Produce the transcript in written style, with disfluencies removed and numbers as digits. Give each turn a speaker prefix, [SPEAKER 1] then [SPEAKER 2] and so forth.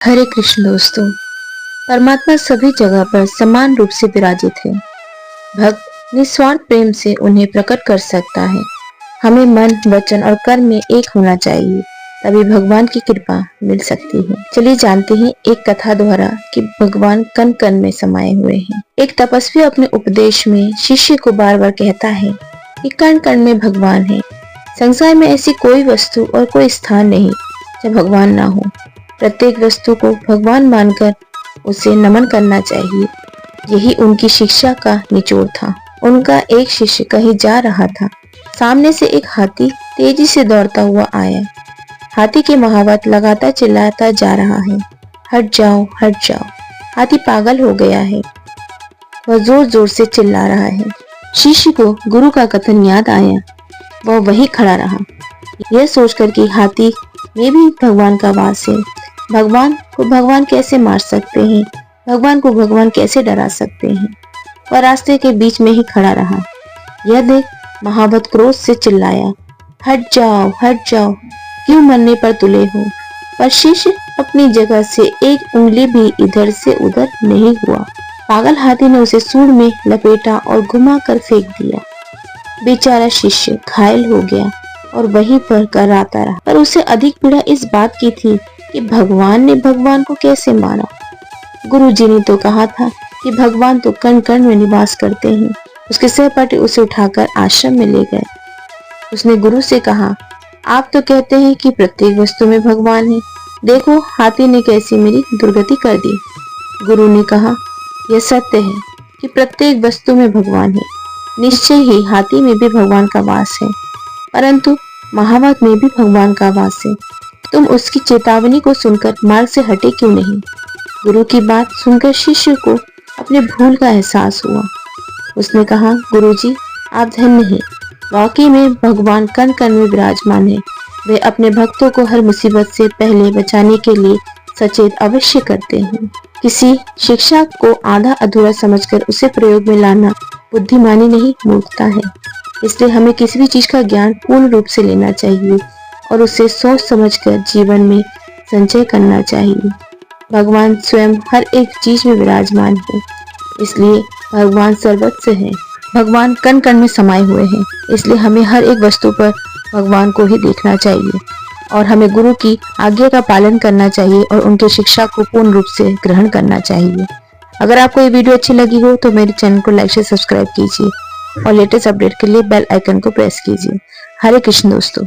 [SPEAKER 1] हरे कृष्ण दोस्तों। परमात्मा सभी जगह पर समान रूप से विराजित है। भक्त निस्वार्थ प्रेम से उन्हें प्रकट कर सकता है। हमें मन, वचन और कर्म में एक होना चाहिए, तभी भगवान की कृपा मिल सकती है। चलिए जानते हैं एक कथा द्वारा कि भगवान कण कण में समाये हुए हैं। एक तपस्वी अपने उपदेश में शिष्य को बार बार कहता है कि कण कण में भगवान है। संसार में ऐसी कोई वस्तु और कोई स्थान नहीं जब भगवान ना हो। प्रत्येक वस्तु को भगवान मानकर उसे नमन करना चाहिए। यही उनकी शिक्षा का निचोड़ था। उनका एक शिष्य कहीं जा रहा था। सामने से एक हाथी तेजी से दौड़ता हुआ आया। हाथी के महावत लगातार चिल्लाता जा रहा है, हट जाओ, हट जाओ। हाथी पागल हो गया है, वह जोर जोर से चिल्ला रहा है। शिष्य को गुरु का कथन याद आया। वह वहीं खड़ा रहा, यह सोचकर कि हाथी में भी भगवान का वास है। भगवान को भगवान कैसे मार सकते हैं, भगवान को भगवान कैसे डरा सकते हैं। वह रास्ते के बीच में ही खड़ा रहा। यह देख महावत क्रोध से चिल्लाया, हट जाओ, हट जाओ, क्यों मरने पर तुले हो। पर शिष्य अपनी जगह से एक उंगली भी इधर से उधर नहीं हुआ। पागल हाथी ने उसे सूंड में लपेटा और घुमा कर फेंक दिया। बेचारा शिष्य घायल हो गया और वहीं पर कराता रहा। पर उसे अधिक पीड़ा इस बात की थी कि भगवान ने भगवान को कैसे मारा। गुरु जी ने तो कहा था कि भगवान तो कण कण में निवास करते हैं। उसके सहपाठी उसे उठाकर आश्रम में ले गए। उसने गुरु से कहा, आप तो कहते हैं कि प्रत्येक वस्तु में भगवान है, देखो हाथी ने कैसी मेरी दुर्गति कर दी। गुरु ने कहा, यह सत्य है कि प्रत्येक वस्तु में भगवान है। निश्चय ही हाथी में भी भगवान का वास है, परंतु महावत में भी भगवान का वास है। तुम उसकी चेतावनी को सुनकर मार्ग से हटे क्यों नहीं। गुरु की बात सुनकर शिष्य को अपने भूल का एहसास हुआ। उसने कहा, गुरुजी, आप धन्य हैं। वाकई में भगवान कण कण में विराजमान है। वे अपने भक्तों को हर मुसीबत से पहले बचाने के लिए सचेत अवश्य करते हैं। किसी शिक्षा को आधा अधूरा समझकर उसे प्रयोग में लाना बुद्धिमानी नहीं, मूर्खता है। इसलिए हमें किसी भी चीज का ज्ञान पूर्ण रूप से लेना चाहिए और उसे सोच समझकर जीवन में संचय करना चाहिए। भगवान स्वयं हर एक चीज में विराजमान है, इसलिए भगवान सर्वत्र है। भगवान कण कण में समाये हुए हैं, इसलिए हमें हर एक वस्तु पर भगवान को ही देखना चाहिए और हमें गुरु की आज्ञा का पालन करना चाहिए और उनकी शिक्षा को पूर्ण रूप से ग्रहण करना चाहिए। अगर आपको ये वीडियो अच्छी लगी हो तो मेरे चैनल को लाइक से सब्सक्राइब कीजिए और लेटेस्ट अपडेट के लिए बेल आइकन को प्रेस कीजिए। हरे कृष्ण दोस्तों।